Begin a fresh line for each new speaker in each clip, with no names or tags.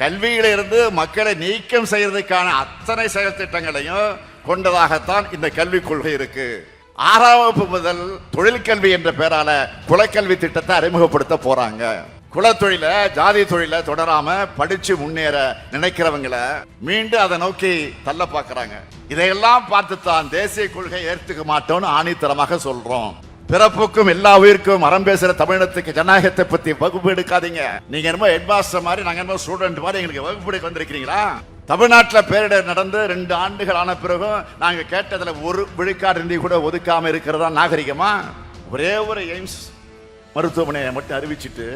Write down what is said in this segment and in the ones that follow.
கல்வியிலிருந்து மக்களை நீக்கம் செய்யறதுக்கான அத்தனை செயல் திட்டங்களையும் கொண்டதாகத்தான் இந்த கல்விக் கொள்கை இருக்கு. 6ஆம் வகுப்பு முதல் தொழிற்கல்வி என்ற பெயரால குலக்கல்வி திட்டத்தை அறிமுகப்படுத்த போறாங்க. குலத்தொழில ஜாதி தொழில தொடராம படிச்சு முன்னேற நினைக்கிறவங்களை மீண்டும் அதை நோக்கி தள்ள பாக்குறாங்க. இதையெல்லாம் பார்த்துத்தான் தேசிய கொள்கை ஏற்றுக்க மாட்டோம்னு ஆணித்தரமாக சொல்றோம். பிறப்புக்கும் எல்லா உயிருக்கும் அறம் பேசுற தமிழகத்துக்கு ஜனநாயகத்தை பத்தி வகுப்பு எடுக்காதீங்க. நீங்க என்னமோ ஹெட் மாஸ்டர் மாதிரி, நாங்க என்னமோ ஸ்டூடெண்ட் மாதிரி எங்களுக்கு வகுப்பு எடுக்க வந்திருக்கிறீங்களா? தமிழ்நாட்டில் பேரிடர் நடந்து 2 ஆண்டுகள் ஆன பிறகும் நாங்க கேட்டதுல 1 விழுக்காடு நிதி கூட ஒதுக்காம இருக்கிறதா நாகரிகமா? ஒரே ஒரு எய்ம்ஸ் மருத்துவமனையை மட்டும் அறிவிச்சிட்டு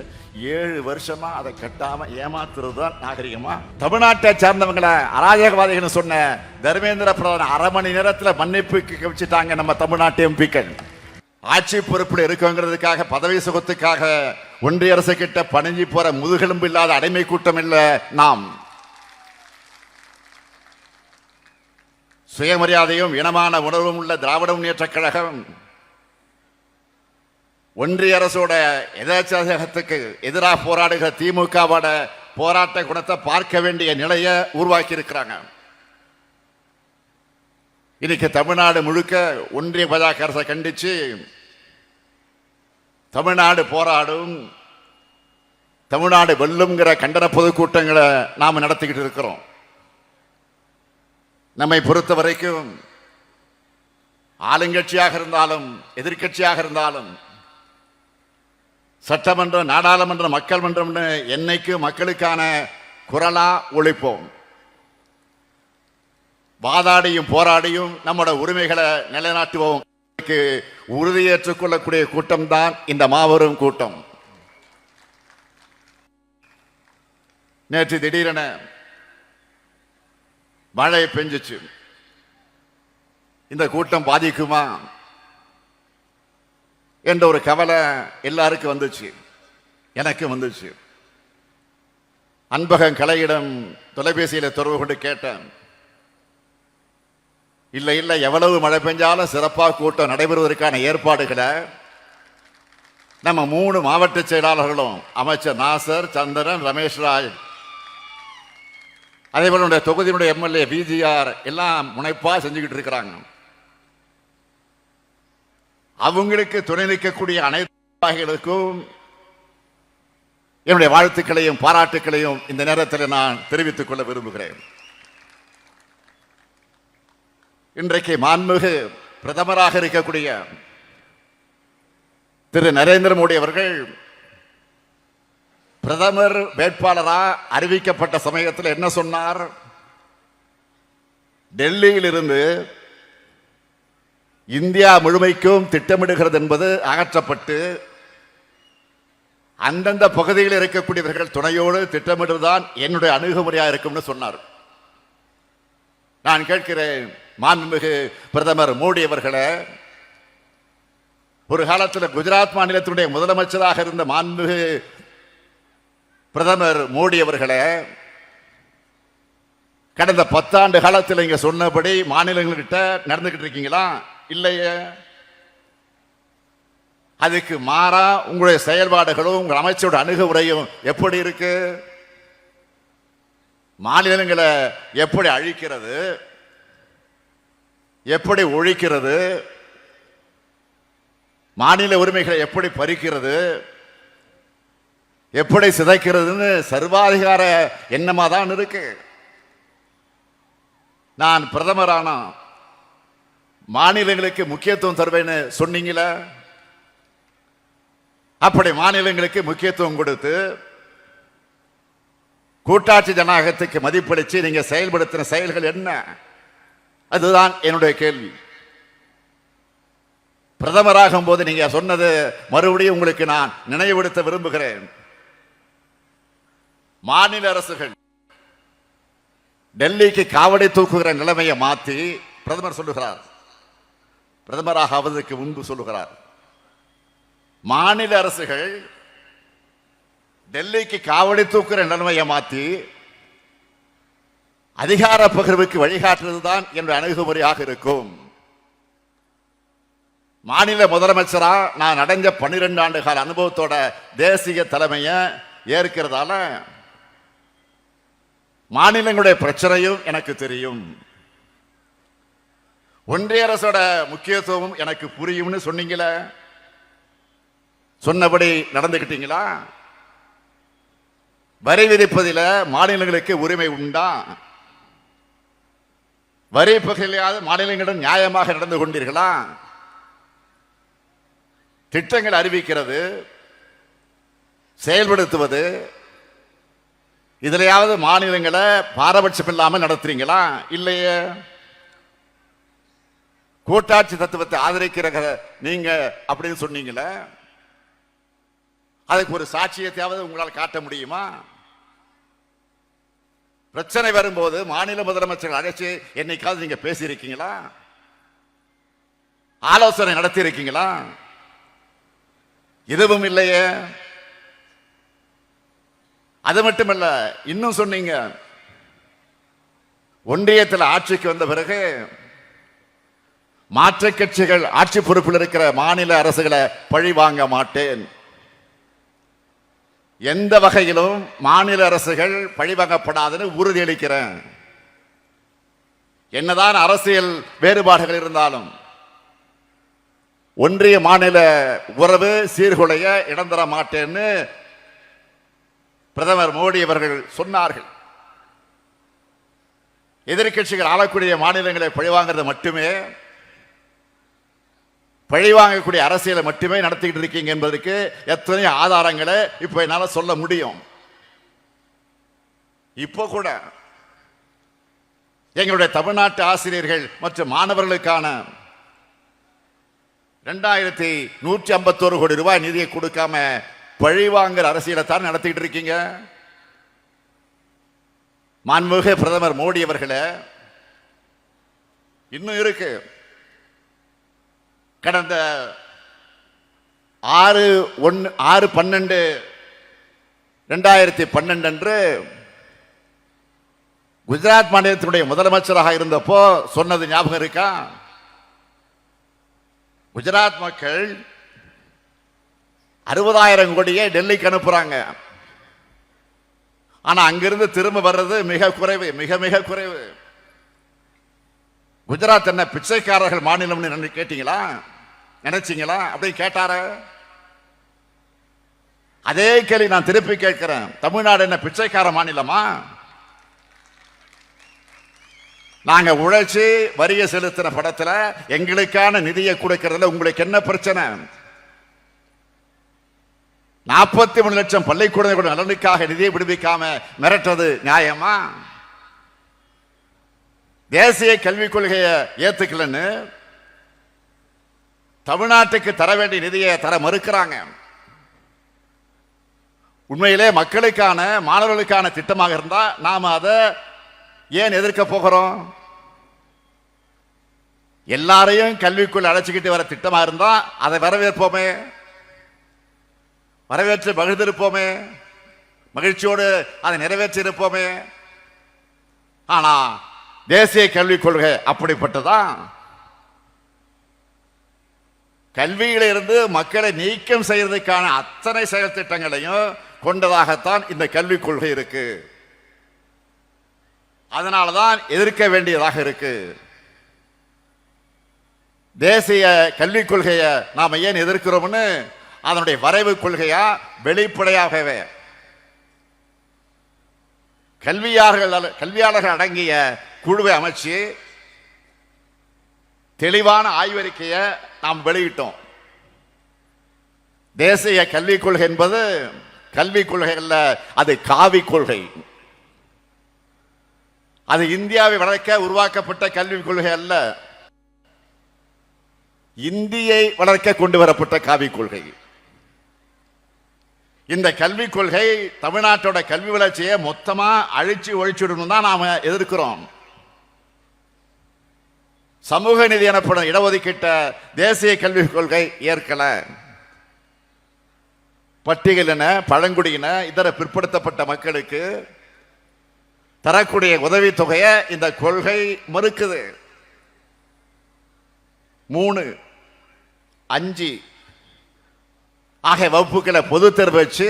7 வருஷமா அதை கட்டாம ஏமாத்துறது தான் நாகரிகமா? தமிழ்நாட்டை சேர்ந்தவங்களை அராஜகவாதிகள் சொன்ன தர்மேந்திர பிரதான் 1/2 மணி நேரத்தில் மன்னிப்பு வச்சுட்டாங்க நம்ம தமிழ்நாட்டு எம்பிக்கள். ஆட்சி பொறுப்பில் இருக்குங்கிறதுக்காக பதவி சுகத்துக்காக ஒன்றிய அரசு கிட்ட பணிஞ்சு போற முதுகெலும்பு இல்லாத அடிமை கூட்டம் இல்ல நாம். சுயமரியாதையும் இனமான உணர்வும் உள்ள திராவிட முன்னேற்ற கழகம் ஒன்றிய அரசோட எதாச்சகத்துக்கு எதிராக போராடுகிற திமுகவோட போராட்ட குணத்தை பார்க்க வேண்டிய நிலையை உருவாக்கி இருக்கிறாங்க. இன்னைக்கு தமிழ்நாடு முழுக்க ஒன்றிய பாஜக அரசை கண்டிச்சு தமிழ்நாடு போராடும், தமிழ்நாடு வெல்லுங்கிற கண்டன பொதுக்கூட்டங்களை நாம நடத்திக்கிட்டு இருக்கிறோம். நம்மை பொறுத்த வரைக்கும் ஆளுங்கட்சியாக இருந்தாலும் எதிர்கட்சியாக இருந்தாலும் சட்டமன்றம், நாடாளுமன்றம், மக்கள் மன்றம்னு என்னைக்கு மக்களுக்கான குரலா ஒழிப்போம். வாதாடியும் போராடியும் நம்மோட உரிமைகளை நிலைநாட்டுவோம். உறுதியேற்றுக் கொள்ளக்கூடிய கூட்டம் தான் இந்த மாபெரும் கூட்டம். நேற்று திடீரென மழை பெஞ்சிச்சு. இந்த கூட்டம் பாதிக்குமா என்ற ஒரு கவலை எல்லாருக்கும் வந்துச்சு, எனக்கு வந்துச்சு. அன்பகம் கலையிடம் தொலைபேசியில் தொடர்பு கொண்டு கேட்டேன். இல்லை இல்லை, எவ்வளவு மழை பெஞ்சாலும் சிறப்பாக கூட்டம் நடைபெறுவதற்கான ஏற்பாடுகளை நம்ம 3 மாவட்ட செயலாளர்களும், அமைச்சர் நாசர், சந்திரன், ரமேஷ் ராஜ், அதே போல தொகுதியினுடைய எம்எல்ஏ பிஜிஆர் எல்லாம் முனைப்பா செஞ்சுக்கிட்டு இருக்கிறாங்க. அவங்களுக்கு துணை நிற்கக்கூடிய அனைத்து நிர்வாகிகளுக்கும் என்னுடைய வாழ்த்துக்களையும் பாராட்டுக்களையும் இந்த நேரத்தில் நான் தெரிவித்துக் கொள்ள விரும்புகிறேன். இன்றைக்கு மாண்புமிகு பிரதமராக இருக்கக்கூடிய திரு நரேந்திர மோடி அவர்கள் பிரதமர் வேட்பாளராக அறிவிக்கப்பட்ட சமயத்தில் என்ன சொன்னார்? டெல்லியில் இருந்து இந்தியா முழுமைக்கும் திட்டமிடுகிறது என்பது அகற்றப்பட்டு அந்தந்த பகுதியில் இருக்கக்கூடியவர்கள் துணையோடு திட்டமிடுவதுதான் என்னுடைய அணுகுமுறையாக இருக்கும்னு சொன்னார். நான் கேட்கிறேன், மாண்புமிகு பிரதமர் மோடி அவர்களே, ஒரு காலத்தில் குஜராத் மாநிலத்தினுடைய முதலமைச்சராக இருந்த மாண்புமிகு பிரதமர் மோடி அவர்களே, கடந்த 10 ஆண்டு காலத்தில் இங்க சொன்னபடி மாநிலங்கள்கிட்ட நடந்துகிட்டு இருக்கீங்களா? இல்லையே. அதுக்கு மாறா உங்களுடைய செயல்பாடுகளும் உங்கள் அமைச்சரோட அணுகுமுறையும் எப்படி இருக்கு? மாநிலங்களை எப்படி அழிக்கிறது, எப்படி ஒழிக்கிறது, மாநில உரிமைகளை எப்படி பறிக்கிறது, எப்படி சிதைக்கிறதுன்னு சர்வாதிகார எண்ணமா தான் இருக்கு. நான் பிரதமரானா மாநிலங்களுக்கு முக்கியத்துவம் தருவேன்னு சொன்னீங்கள, அப்படி மாநிலங்களுக்கு முக்கியத்துவம் கொடுத்து கூட்டாட்சி ஜனநாயகத்துக்கு மதிப்பளிச்சு நீங்க செயல்படுத்தின செயல்கள் என்ன? அதுதான் என்னுடைய கேள்வி. பிரதமராகும் போது நீங்க சொன்னது மறுபடியும் உங்களுக்கு நான் நினைவுபடுத்த விரும்புகிறேன். மாநில அரசுகள் டெல்லிக்கு காவடி தூக்குகிற நிலைமையை மாற்றி பிரதமர் சொல்லுகிறார், பிரதமராக ஆவதற்கு முன்பு சொல்லுகிறார், மாநில அரசுகள் டெல்லிக்கு காவடி தூக்குகிற நிலைமையை மாற்றி அதிகார பகிர்வுக்கு வழிகாட்டுவதுதான் என்ற அணுகுமுறையாக இருக்கும். மாநில முதலமைச்சரா நான் அடைஞ்ச 12 ஆண்டு கால அனுபவத்தோட தேசிய தலைமையை ஏற்கிறதால மாநிலங்களுடைய பிரச்சனையும் எனக்கு தெரியும். ஒன்றிய அரசோட முக்கியத்துவம் எனக்கு புரியும்னு சொன்னீங்களே, சொன்னபடி நடந்துக்கிட்டீங்களா? வரி விதிப்பதில் மாநிலங்களுக்கு உரிமை உண்டா? வரி பகையிலாத மாநிலங்களுடன் நியாயமாக நடந்து கொண்டீர்களா? திட்டங்கள் அறிவிக்கிறது, செயல்படுத்துவது, இதுலையாவது மாநிலங்களை பாரபட்சம் இல்லாமல் நடத்துறீங்களா? இல்லையே. கூட்டாட்சி தத்துவத்தை ஆதரிக்கிற நீங்க அப்படின்னு சொன்னீங்களே, அதுக்கு ஒரு சாட்சியத்தையாவது உங்களால் காட்ட முடியுமா? பிரச்சனை வரும்போது மாநில முதலமைச்சர்கள் அழைச்சு என்னைக்காவது நீங்க பேசியிருக்கீங்களா? ஆலோசனை நடத்தி இருக்கீங்களா? இதுவும் இல்லையே. அது மட்டுமல்ல, இன்னும் சொன்னீங்க, ஒன்றியத்தில் ஆட்சிக்கு வந்த பிறகு மாற்றுக் கட்சிகள் ஆட்சி பொறுப்பில் இருக்கிற மாநில அரசுகளை பழி வாங்க மாட்டேன். எந்த வகையிலும் மாநில அரசுகள் பழிவாங்கப்படாதுன்னு உறுதியளிக்கிறேன். என்னதான் அரசியல் வேறுபாடுகள் இருந்தாலும் ஒன்றிய மாநில உறவு சீர்குலைய இடம் தர மாட்டேன்னு பிரதமர் மோடி அவர்கள் சொன்னார்கள். எதிர்கட்சிகள் ஆளக்கூடிய மாநிலங்களை பழிவாங்கிறது மட்டுமே, பழிவாங்கக்கூடிய அரசியலை மட்டுமே நடத்திக்கிட்டு இருக்கீங்க என்பதற்கு எத்தனை ஆதாரங்களை இப்ப என்னால சொல்ல முடியும். இப்போ கூட எங்களுடைய தமிழ்நாட்டு ஆசிரியர்கள் மற்றும் மாணவர்களுக்கான 2151 கோடி ரூபாய் நிதியை கொடுக்காம பழிவாங்குற அரசியலை தான் நடத்திட்டு இருக்கீங்க. மாண்புமிகு பிரதமர் மோடி அவர்களே, இன்னும் இருக்கு. கடந்த 6/12/2012 அன்று குஜராத் மாநிலத்தினுடைய முதலமைச்சராக இருந்தப்போ சொன்னது ஞாபகம் இருக்கா? குஜராத் மக்கள் 60,000 கோடியை டெல்லிக்கு அனுப்புறாங்க. ஆனா அங்கிருந்து திரும்ப வர்றது மிக குறைவு, மிக மிக குறைவு. குஜராத் என்ன பிச்சைக்காரர்கள் மாநிலம் கேட்டீங்களா? நினைச்சீங்களா? அப்படி கேட்டார? அதே கேள்வி நான் திருப்பி கேட்கிறேன். தமிழ்நாடு என்ன பிச்சைக்கார மாநிலமா? நாங்க உழைச்சி வரிய செலுத்தின படத்துல எங்களுக்கான நிதியை கொடுக்கிறதுல உங்களுக்கு என்ன பிரச்சனை? 43 லட்சம் பள்ளிக்கூடங்களோட நலனுக்காக நிதியை விடுவிக்காம மிரட்டது நியாயமா? தேசிய கல்விக் கொள்கையை ஏத்துக்கலன்னு தமிழ்நாட்டுக்கு தர வேண்டிய நிதியை தர மறுக்கிறாங்க. உண்மையிலே மக்களுக்கான மாணவர்களுக்கான திட்டமாக இருந்தா நாம அதை ஏன் எதிர்க்க போகிறோம்? எல்லாரையும் கல்விக்குள் அழைச்சிக்கிட்டு வர திட்டமா இருந்தா அதை வரவேற்போமே, வரவேற்று மகிழ்ந்திருப்போமே, மகிழ்ச்சியோடு அதை நிறைவேற்றி இருப்போமே. ஆனா தேசிய கல்விக் கொள்கை அப்படிப்பட்டதான். கல்வியில இருந்து மக்களை நீக்கம் செய்யறதுக்கான அத்தனை செயல் திட்டங்களையும் கொண்டதாகத்தான் இந்த கல்விக் கொள்கை இருக்கு. அதனாலதான் எதிர்க்க வேண்டியதாக இருக்கு. தேசிய கல்விக் கொள்கையை நாம ஏன் எதிர்க்கிறோம்னு அதனுடைய வரைவு கொள்கையா வெளிப்படையாகவே கல்வியாளர்கள் அடங்கிய குழுவை அமைச்சு தெளிவான ஆய்வறிக்கையை நாம் வெளியிட்டோம். தேசிய கல்விக் கொள்கை என்பது கல்விக் கொள்கை அல்ல, அது காவி கொள்கை. அது இந்தியாவை வளர்க்க உருவாக்கப்பட்ட கல்விக் கொள்கை அல்ல, இந்தியை வளர்க்க கொண்டு வரப்பட்ட காவி கொள்கை. இந்த கல்விக் கொள்கை தமிழ்நாட்டோட கல்வி வளர்ச்சியை மொத்தமா அழிச்சு ஒழிச்சுடணும் தான் நாம எதிர்க்கிறோம். சமூக நீதி எனப்படும் இடஒதுக்கீட்ட தேசிய கல்விக் கொள்கை ஏற்கல. பட்டியலின, பழங்குடியின, இதர பிற்படுத்தப்பட்ட மக்களுக்கு தரக்கூடிய உதவித்தொகையை இந்த கொள்கை மறுக்குது. 3, 5 ஆகிய வகுப்புகளை பொது தேர்வு வச்சு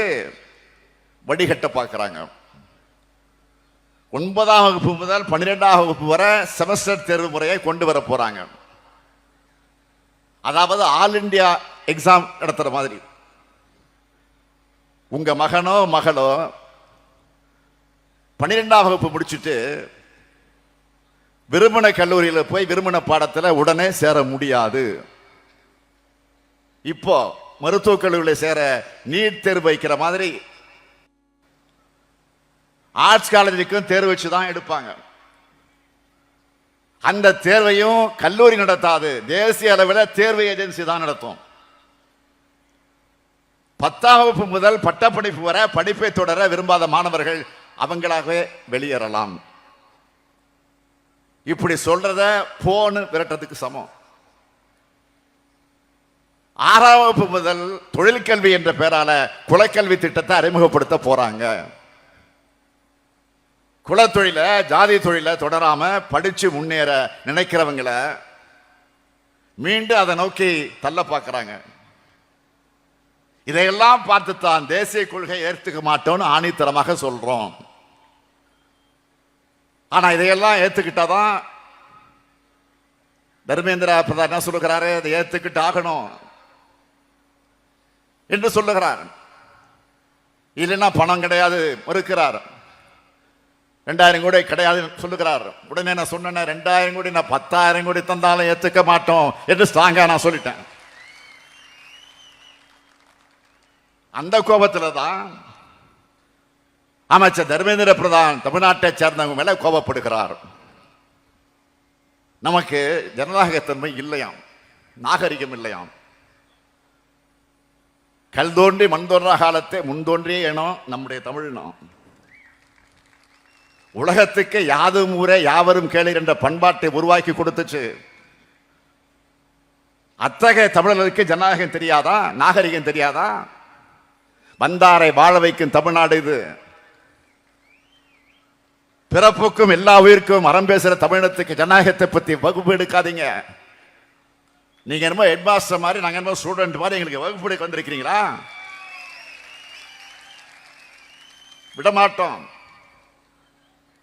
வடிகட்ட பார்க்கிறாங்க. 9ஆம் வகுப்பு முதல் 12ஆம் வகுப்பு வரை செமஸ்டர் தேர்வு முறையை கொண்டு வர போறாங்க. அதாவது ஆல் இண்டியா எக்ஸாம் நடத்துற மாதிரி. உங்க மகனோ மகளோ 12ஆம் வகுப்பு முடிச்சுட்டு விரும்பின கல்லூரியில் போய் விரும்பின பாடத்தில் உடனே சேர முடியாது. இப்போ மருத்துவக் கல்லூரியில் சேர நீட் தேர்வு வைக்கிற மாதிரி ஆர்ட்ஸ் காலேஜுக்கும் தேர்வு வச்சு தான் எடுப்பாங்க. அந்த தேர்வையும் கல்லூரி நடத்தாது, தேசிய அளவில் தேர்வு ஏஜென்சி தான் நடத்தும். 10ஆம் வகுப்பு முதல் பட்டப்படிப்பு வரை படிப்பை தொடர விரும்பாத மாணவர்கள் அவங்களாகவே வெளியேறலாம். இப்படி சொல்றத போன்னு விரட்டத்துக்கு சமம். 6ஆம் வகுப்பு முதல் தொழிற்கல்வி என்ற பெயரால குலக்கல்வி திட்டத்தை அறிமுகப்படுத்த போறாங்க. குலத்தொழில ஜாதி தொழில தொடராம படிச்சு முன்னேற நினைக்கிறவங்களை மீண்டும் அதை நோக்கி தள்ள பார்க்கிறாங்க. இதையெல்லாம் பார்த்துத்தான் தேசிய கொள்கை ஏற்றுக்க மாட்டோம்னு ஆணித்தரமாக சொல்றோம். ஆனா இதையெல்லாம் ஏத்துக்கிட்டாதான் தர்மேந்திர பிரதான் என்ன சொல்லுகிறாரு, இதை ஏத்துக்கிட்டு ஆகணும் என்று சொல்லுகிறார். இல்லைன்னா பணம் கிடையாது மறுக்கிறார். 2000 கோடி கிடையாது சொல்லுகிறார். உடனே நான் சொன்னேன் 2000 கோடி நான் 10,000 கோடி தந்தாலும் ஏத்துக்க மாட்டோம் என்று ஸ்ட்ராங்கா நான் சொல்லிட்டேன். அந்த கோபத்தில் தான் அமைச்சர் தர்மேந்திர பிரதான் தமிழ்நாட்டை சேர்ந்தவங்க மேல கோபப்படுகிறார். நமக்கு ஜனநாயகத்தன்மை இல்லையாம், நாகரிகம் இல்லையாம். கல் தோன்றி மண் தோன்றா காலத்தை முன்தோன்றியே ஏனோ நம்முடைய தமிழ்னம். உலகத்துக்கு யாதும் ஊரே யாவரும் கேளீர் என்ற பண்பாட்டை உருவாக்கி கொடுத்துச்சு. அத்தகைய தமிழர்களுக்கு ஜனநாயகம் தெரியாதா, நாகரிகம் தெரியாதா? வந்தாரை வாழ வைக்கும் தமிழ்நாடு இது. பிறப்புக்கும் எல்லா உயிருக்கும் அறம் பேசுற தமிழகத்துக்கு ஜனநாயகத்தை பத்தி வகுப்பு எடுக்காதீங்க. நீங்க என்னமோ ஹெட் மாஸ்டர் மாதிரி, நாங்க என்னமோ ஸ்டூடெண்ட் மாதிரி எங்களுக்கு வகுப்பு எடுக்க வந்திருக்கிறீங்களா? விடமாட்டோம்.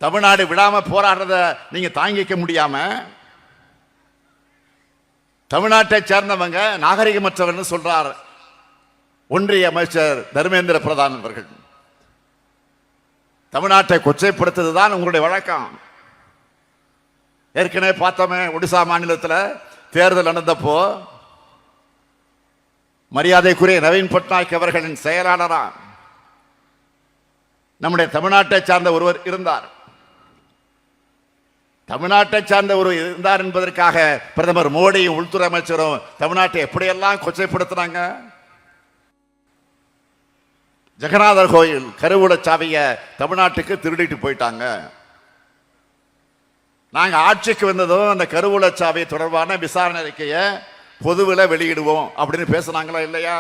தமிழ்நாடு விடாம போராடுறத நீங்க தாங்கிக்க முடியாம தமிழ்நாட்டை சேர்ந்தவங்க நாகரிகமற்றவர்கள் சொல்றார் ஒன்றிய அமைச்சர் தர்மேந்திர பிரதான் அவர்கள். தமிழ்நாட்டை கொச்சைப்படுத்துவதுதான் உங்களுடைய வழக்கம். ஏற்கனவே பார்த்தோமே, ஒடிசா மாநிலத்தில் தேர்தல் நடந்தப்போ மரியாதைக்குரிய நவீன் பட்நாயக் அவர்களின் செயலாளரா நம்முடைய தமிழ்நாட்டை சார்ந்த ஒருவர் இருந்தார். தமிழ்நாட்டை சார்ந்த ஒரு இருந்தார் என்பதற்காக பிரதமர் மோடியும் உள்துறை அமைச்சரும் தமிழ்நாட்டை எப்படியெல்லாம் கொச்சைப்படுத்தினாங்க. ஜெகநாதர் கோயில் கருவூல சாவிய தமிழ்நாட்டுக்கு திருடிட்டு போயிட்டாங்க. நாங்க ஆட்சிக்கு வந்ததும் அந்த கருவூல சாவி தொடர்பான விசாரணை அறிக்கையை பொதுவில் வெளியிடுவோம் அப்படின்னு பேசினாங்களா இல்லையா?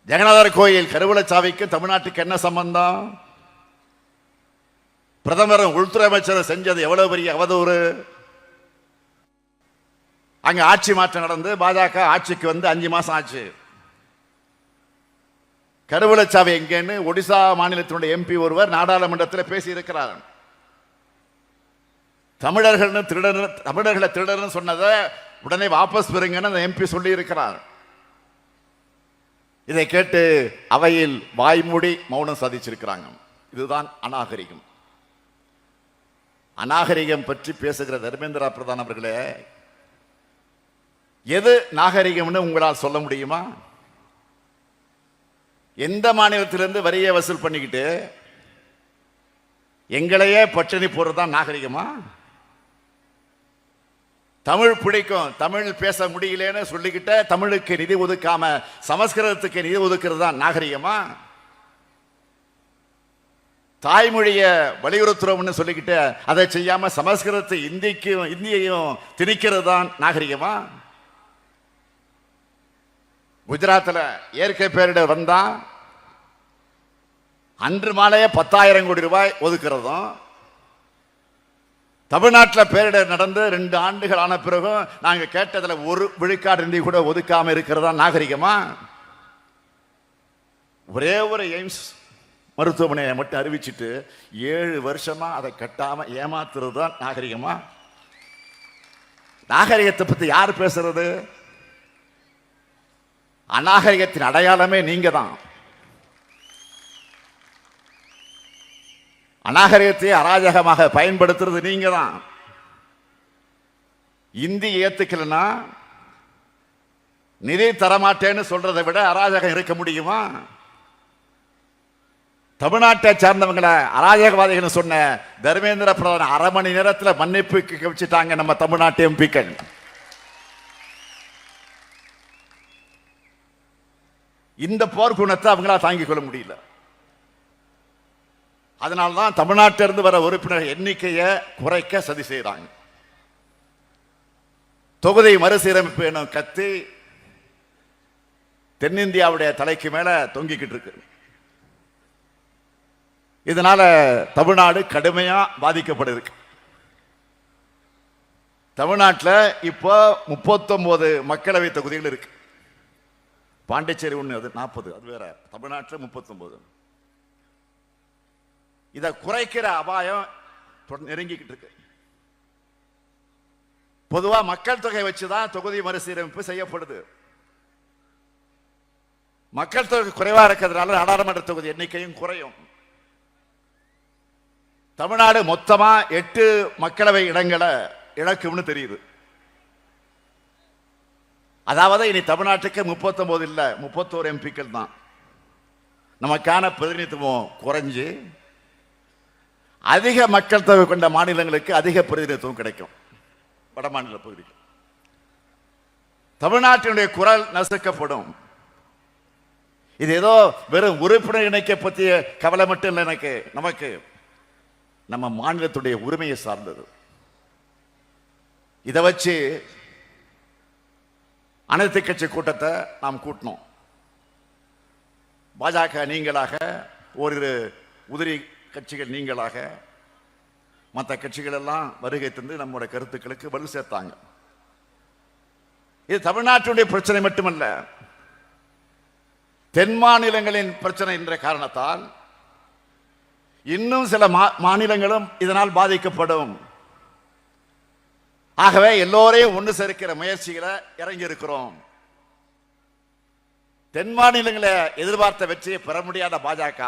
ஜெகநாதர் கோயில் கருவூல சாவிக்கு தமிழ்நாட்டுக்கு என்ன சம்பந்தம்? பிரதமரும் உள்துறை அமைச்சரும் செஞ்சது எவ்வளவு பெரிய அவதூறு. அங்க ஆட்சி மாற்றம் நடந்து பாஜக ஆட்சிக்கு வந்து 5 மாசம் ஆச்சு. கருவூலச்சாவி எங்கன்னு ஒடிசா மாநிலத்தினுடைய எம்பி ஒருவர் நாடாளுமன்றத்தில் பேசி இருக்கிறார். தமிழர்களை திருடர்னு சொன்னதை உடனே வாபஸ் பெறுங்கன்னு அந்த எம்பி சொல்லி இருக்கிறார். இதை கேட்டு அவையில் வாய்மூடி மௌனம் சாதிச்சிருக்கிறாங்க. இதுதான் அநாகரிகம். அநாகரிகம் பற்றி பேசுகிற தர்மேந்திர பிரதான் அவர்களே, எது நாகரிகம்னு உங்களால் சொல்ல முடியுமா? எந்த மாநிலத்திலிருந்து வரியை வசூல் பண்ணிக்கிட்டு எங்களையே பட்டினி போடுறதுதான் நாகரிகமா? தமிழ் பிடிக்கும், தமிழ் பேச முடியலன்னு சொல்லிக்கிட்ட தமிழுக்கு நிதி ஒதுக்காம சமஸ்கிருதத்துக்கு நிதி ஒதுக்குறது தான் நாகரிகமா? தாய்மொழிய வலியுறுத்துறோம்னு சொல்லிக்கிட்டு அதை செய்யாம சமஸ்கிருதத்தை இந்தியையும் திணிக்கிறது தான் நாகரிகமா? குஜராத்தில் இயற்கை பேரிடர் வந்தா அன்று மாலையே 10,000 கோடி ரூபாய் ஒதுக்குறதும், தமிழ்நாட்டில் பேரிடர் நடந்து 2 ஆண்டுகள் ஆன பிறகும் நாங்கள் கேட்டதில் 1 விழுக்காடு நிதி கூட ஒதுக்காம இருக்கிறதா நாகரிகமா? ஒரே ஒரு எய்ம்ஸ் மருத்துவமனையை மட்டும் அறிவிச்சிட்டு 7 வருஷமா அதை கட்டாம ஏமாத்துறது தான் நாகரிகமா? நாகரிகத்தை பத்தி யார் பேசுறது? அநாகரிகத்தின் அடையாளமே நீங்க தான். அநாகரிகத்தை அராஜகமாக பயன்படுத்துறது நீங்க தான். இந்தி ஏத்துக்கலன்னா நிதி தரமாட்டேன்னு சொல்றதை விட அராஜகம் இருக்க முடியுமா? தமிழ்நாட்டை சார்ந்தவங்களை அராஜகவாதிகள் சொன்ன தர்மேந்திர பிரதான் 1/2 மணி நேரத்தில் மன்னிப்பு வச்சுட்டாங்க நம்ம தமிழ்நாட்டு எம்பிக்கள். இந்த போர்க்குணத்தை அவங்களா தாங்கிக் கொள்ள முடியல. அதனால்தான் தமிழ்நாட்டிலிருந்து வர உறுப்பினர் எண்ணிக்கையை குறைக்க சதி செய்யறாங்க. தொகுதி மறுசீரமைப்பு எனும் கத்தி தென்னிந்தியாவுடைய தலைக்கு மேல தொங்கிக்கிட்டு இருக்கு. இதனால தமிழ்நாடு கடுமையா பாதிக்கப்பட்டிருக்கு. தமிழ்நாட்டில் இப்போ 39 மக்களவை தொகுதிகள் இருக்கு. பாண்டிச்சேரி ஒன்று, அது 40, அது வேற. தமிழ்நாட்டில் 39. இதை குறைக்கிற அபாயம் நெருங்கிக்கிட்டு இருக்கு. பொதுவா மக்கள் தொகை வச்சுதான் தொகுதி மறுசீரமைப்பு செய்யப்படுது. மக்கள் தொகை குறைவா இருக்கிறதுனால நாடாளுமன்ற தொகுதி எண்ணிக்கையும் குறையும். தமிழ்நாடு மொத்தமா 8 மக்களவை இடங்களை இழக்கும்னு தெரியுது. அதாவது இனி தமிழ்நாட்டுக்கு 39 இல்ல, 31 எம்பிக்கள் தான். நமக்கான பிரதிநிதித்துவம் குறைஞ்சு அதிக மக்கள் தொகை கொண்ட மாநிலங்களுக்கு அதிக பிரதிநிதித்துவம் கிடைக்கும். வட மாநில பகுதிகள் தமிழ்நாட்டினுடைய குரல் நசுக்கப்படும். இது ஏதோ வெறும் உறுப்பினர் இணைக்க பற்றிய கவலை மட்டும் இல்லை. நமக்கு நம்ம மாநிலத்துடைய உரிமையை சார்ந்தது. இதை வச்சு அனைத்து கட்சி கூட்டத்தை நாம் கூட்டினோம். பாஜக நீங்களாக, ஓரிரு உதிரி கட்சிகள் நீங்களாக, மற்ற கட்சிகள் எல்லாம் வருகை தந்து நம்முடைய கருத்துக்களுக்கு வலு சேர்த்தாங்க. இது தமிழ்நாட்டுடைய பிரச்சனை மட்டுமல்ல, தென் மாநிலங்களின் பிரச்சனை என்ற காரணத்தால் இன்னும் சில மாநிலங்களும் இதனால் பாதிக்கப்படும். ஆகவே எல்லோரையும் ஒன்று சேர்க்கிற முயற்சிகளை இறங்கி இருக்கிறோம். தென் மாநிலங்களை எதிர்பார்த்த வெற்றியை பெற முடியாத பாஜக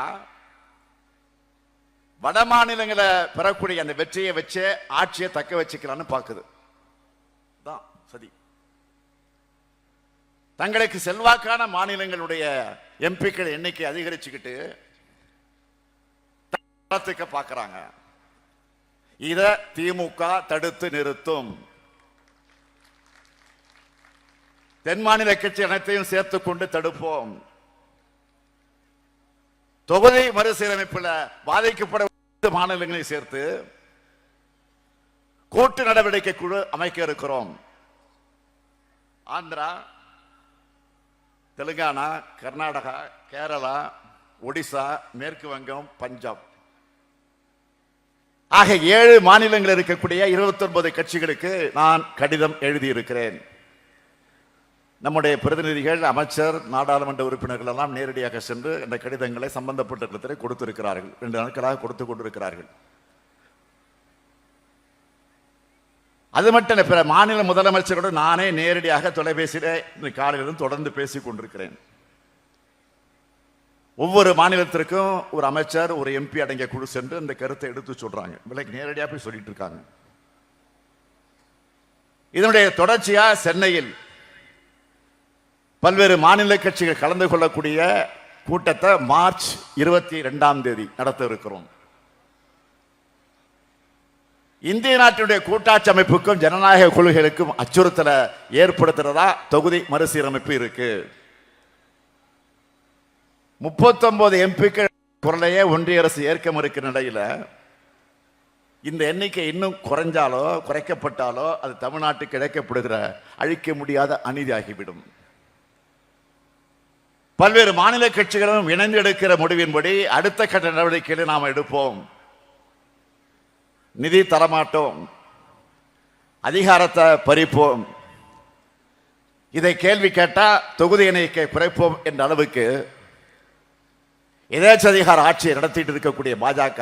வட மாநிலங்களை பெறக்கூடிய அந்த வெற்றியை வச்சு ஆட்சியை தக்க வச்சுக்கலான்னு பார்க்குது. சரி, தங்களுக்கு செல்வாக்கான மாநிலங்களுடைய எம்பிக்கள் எண்ணிக்கை அதிகரிச்சுக்கிட்டு பார்க்கிறாங்க. இத திமுக தடுத்து நிறுத்தும். தென் மாநில கட்சி அனைத்தையும் சேர்த்துக் கொண்டு தடுப்போம். தொகுதி மறுசீரமைப்பில் பாதிக்கப்பட மாநிலங்களை சேர்த்து கூட்டு நடவடிக்கை குழு அமைக்க இருக்கிறோம். ஆந்திரா, தெலுங்கானா, கர்நாடகா, கேரளா, ஒடிசா, மேற்கு வங்கம், பஞ்சாப் ஆக 7 மாநிலங்கள் இருக்கக்கூடிய 29 கட்சிகளுக்கு நான் கடிதம் எழுதியிருக்கிறேன். நம்முடைய பிரதிநிதிகள், அமைச்சர், நாடாளுமன்ற உறுப்பினர்கள் எல்லாம் நேரடியாக சென்று இந்த கடிதங்களை சம்பந்தப்பட்ட இடத்திலே கொடுத்திருக்கிறார்கள். 2 நாட்களாக கொடுத்து கொண்டிருக்கிறார்கள். அது மட்டும் பிற மாநில முதலமைச்சரோடு நானே நேரடியாக தொலைபேசியிலே இந்த காலையிலிருந்து தொடர்ந்து பேசிக் கொண்டிருக்கிறேன். ஒவ்வொரு மாநிலத்திற்கும் ஒரு அமைச்சர், ஒரு எம்பி அடங்கிய குழு சென்று இந்த கருத்தை எடுத்து சொல்றாங்க. விலைக்கு நேரடியாக போய் சொல்லிட்டு இருக்காங்க. இதனுடைய தொடர்ச்சியா சென்னையில் பல்வேறு மாநில கட்சிகள் கலந்து கொள்ளக்கூடிய கூட்டத்தை மார்ச் 22ஆம் தேதி நடத்த இருக்கிறோம். இந்திய நாட்டினுடைய கூட்டாட்சி அமைப்புக்கும் ஜனநாயக கொள்கைகளுக்கும் அச்சுறுத்தலை ஏற்படுத்துறதா தொகுதி மறுசீரமைப்பு இருக்கு. 39 எம்பிக்கள் குரலையே ஒன்றிய அரசு ஏற்க மறுக்கிற நிலையில இந்த எண்ணிக்கை இன்னும் குறைஞ்சாலோ குறைக்கப்பட்டாலோ அது தமிழ்நாட்டுக்கு இழைக்கப்படுகிற அழிக்க முடியாத அநீதி ஆகிவிடும். பல்வேறு மாநில கட்சிகளும் இணைந்து எடுக்கிற முடிவின்படி அடுத்த கட்ட நடவடிக்கைகளை நாம் எடுப்போம். நிதி தரமாட்டோம், அதிகாரத்தை பறிப்போம், இதை கேள்வி கேட்டா தொகுதி எண்ணிக்கை குறைப்போம் என்ற அளவுக்கு எதேச்சதிகார ஆட்சியை நடத்திட்டு இருக்கக்கூடிய பாஜக,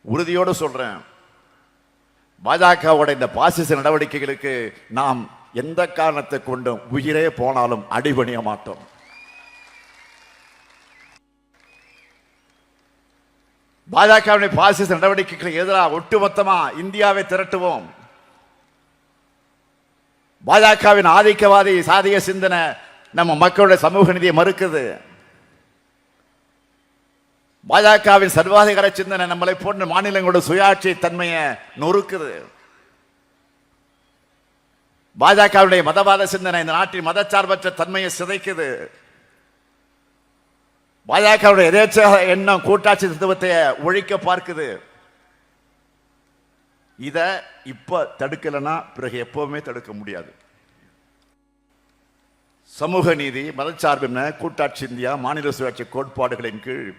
உறுதியோடு சொல்றேன், பாஜகவோட இந்த பாசிச நடவடிக்கைகளுக்கு நாம் எந்த காரணத்தை கொண்டும் உயிரே போனாலும் அடிபணிய மாட்டோம். பாஜகவுடைய பாசிச நடவடிக்கைகளுக்கு எதிராக ஒட்டுமொத்தமா இந்தியாவை திரட்டுவோம். பாஜகவின் ஆதிக்கவாதி சாதிய சிந்தனை நம்ம மக்களுடைய சமூக நீதியை மறுக்குது. பாஜகவின் சர்வாதிகார சிந்தனை நம்மளை போன்ற மாநிலங்களோட சுயாட்சி தன்மையை நொறுக்குது. பாஜகவுடைய மதவாத சிந்தனை இந்த நாட்டின் மதச்சார்பற்ற தன்மையை சிதைக்குது. பாஜகவுடைய எதேச்ச எண்ணம் கூட்டாட்சி தத்துவத்தை ஒழிக்க பார்க்குது. இத இப்ப தடுக்கலன்னா பிறகு எப்பவுமே தடுக்க முடியாது. சமூக நீதி, மதச்சார்பின்மை, கூட்டாட்சி இந்தியா, மாநில சுயாட்சி கோட்பாடுகளின் கீழ்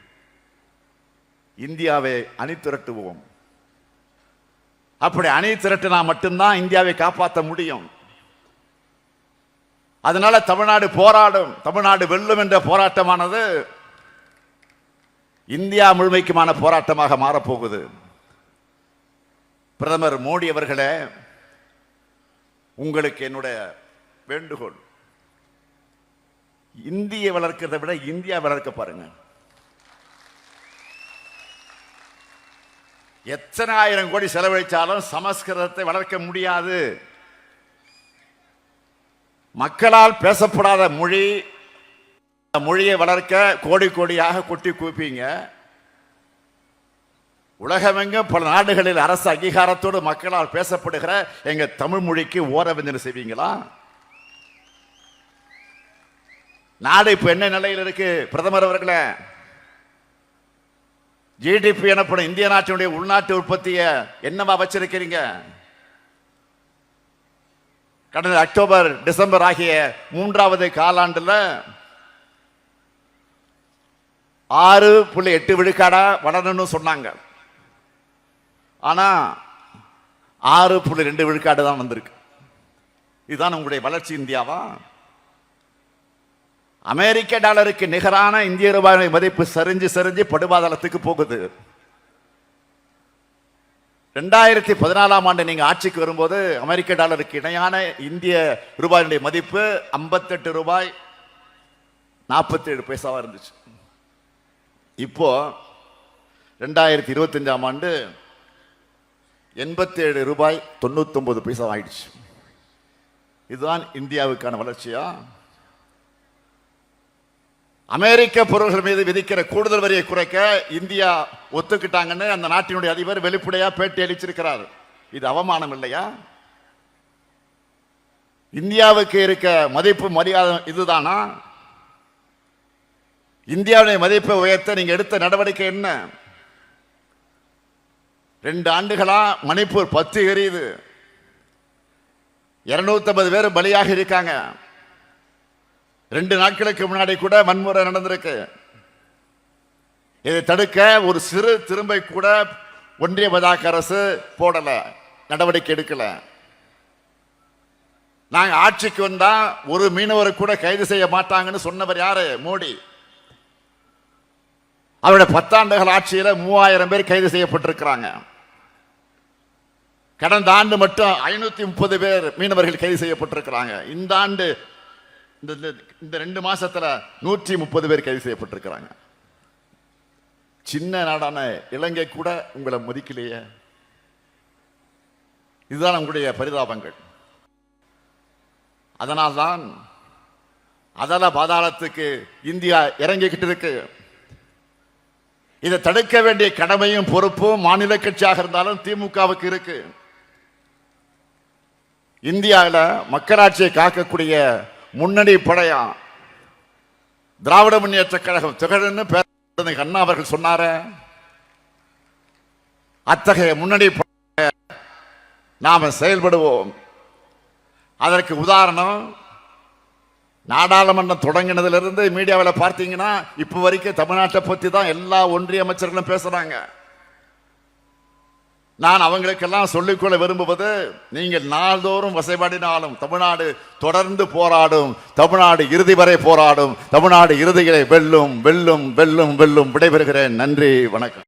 இந்தியாவை அணி திரட்டுவோம். அப்படி அணி திரட்டினா மட்டும்தான் இந்தியாவை காப்பாற்ற முடியும். அதனால தமிழ்நாடு போராடும், தமிழ்நாடு வெல்லும் என்ற போராட்டமானது இந்தியா முழுமைக்குமான போராட்டமாக மாறப்போகுது. பிரதமர் மோடி அவர்களே, உங்களுக்கு என்னுடைய வேண்டுகோள், இந்தியை வளர்க்கிறதை விட இந்தியா வளர்க்க பாருங்க. எத்தனை ஆயிரம் கோடி செலவழிச்சாலும் சமஸ்கிருதத்தை வளர்க்க முடியாது. மக்களால் பேசப்படாத மொழி, மொழியை வளர்க்க கோடி கோடியாக கொட்டி கூப்பீங்க. உலகமெங்கும் பல நாடுகளில் அரசு அங்கீகாரத்தோடு மக்களால் பேசப்படுகிற எங்க தமிழ் மொழிக்கு ஓரவஞ்சனை செய்வீங்களா? நாடு இப்ப என்ன நிலையில் இருக்கு? பிரதமர் அவர்களே, ஜிடிபி எனப்படும் இந்திய நாட்டினுடைய உள்நாட்டு உற்பத்தியை என்னவா வச்சிருக்கிறீங்க? கடந்த அக்டோபர் டிசம்பர் ஆகிய 3வது காலாண்டுல 6.8 விழுக்காடா வளரணும்னு சொன்னாங்க. ஆனா 6.2 விழுக்காடு தான் வந்திருக்கு. இதுதான் உங்களுடைய வளர்ச்சி இந்தியாவா? அமெரிக்க டாலருக்கு நிகரான இந்திய ரூபாய் மதிப்பு சரிஞ்சு சரிஞ்சு படுபாதளத்துக்கு போகுது. 2014ஆம் ஆண்டு நீங்க ஆட்சிக்கு வரும்போது அமெரிக்க டாலருக்கு இணையான இந்திய ரூபாயினுடைய மதிப்பு 58 ரூபாய் 47 பைசாவா இருந்துச்சு. இப்போ 2025ஆம் ஆண்டு 87 ரூபாய் 99 பைசா ஆயிடுச்சு. இதுதான் இந்தியாவுக்கான வளர்ச்சியா? அமெரிக்க பொருள்கள் மீது விதிக்கிற கூடுதல் வரியை குறைக்க இந்தியா ஒத்துக்கிட்டாங்கன்னு அந்த நாட்டினுடைய அதிபர் வெளிப்படையா பேட்டி அளிச்சிருக்கிறார். இது அவமானம் இல்லையா? இந்தியாவுக்கு இருக்க மதிப்பு மரியாதை இதுதானா? இந்தியாவுடைய மதிப்பை உயர்த்த நீங்க எடுத்த நடவடிக்கை என்ன? 2 ஆண்டுகளா மணிப்பூர் 10 எரியுது, 250 பேர் பலியாக இருக்காங்க. 2 நாட்களுக்கு முன்னாடி கூட வன்முறை நடந்திருக்கு. இதை தடுக்க ஒரு சிறு திரும்பை கூட ஒன்றிய பாஜக அரசு போடல, நடவடிக்கை எடுக்கல. நாங்க ஆட்சிக்கு வந்தா ஒரு மீனவரை கூட கைது செய்ய மாட்டாங்கன்னு சொன்னவர் யாரு? மோடி. அவருடைய 10 ஆண்டுகள் ஆட்சியில் 3000 பேர் கைது செய்யப்பட்டிருக்கிறாங்க. கடந்த ஆண்டு மட்டும் 530 பேர் மீனவர்கள் கைது செய்யப்பட்டிருக்கிறாங்க. இந்த ஆண்டு இந்த 2 மாசத்துல 130 பேர் கைது செய்யப்பட்டிருக்கிறாங்க. சின்ன நாடான இலங்கை கூட உங்களை மதிக்கலையே. இதுதான் உங்களுடைய பரிதாபங்கள். அதனால்தான் அதல பாதாளத்துக்கு இந்தியா இறங்கிக்கிட்டு இருக்கு. இதை தடுக்க வேண்டிய கடமையும் பொறுப்பும் மாநில கட்சியாக இருந்தாலும் திமுகவுக்கு இருக்கு. இந்தியாவில் மக்களாட்சியை காக்கக்கூடிய முன்னணி படையா திராவிட முன்னேற்ற கழகம் திகழ்னு அண்ணா அவர்கள் சொன்னார. அத்தகைய முன்னணி நாம செயல்படுவோம். அதற்கு உதாரணம், நாடாளுமன்றம் தொடங்கினதிலிருந்து மீடியாவில் பார்த்தீங்கன்னா இப்ப வரைக்கும் தமிழ்நாட்டை பத்தி தான் எல்லா ஒன்றிய அமைச்சர்களும் பேசுறாங்க. நான் அவங்களுக்கெல்லாம் சொல்லிக்கொள்ள விரும்புவது, நீங்கள் நாள்தோறும் வசைபாடினாலும் தமிழ்நாடு தொடர்ந்து போராடும், தமிழ்நாடு இறுதி வரை போராடும், தமிழ்நாடு இறுதிகளை வெல்லும் வெல்லும் வெல்லும் வெல்லும். விடைபெறுகிறேன். நன்றி, வணக்கம்.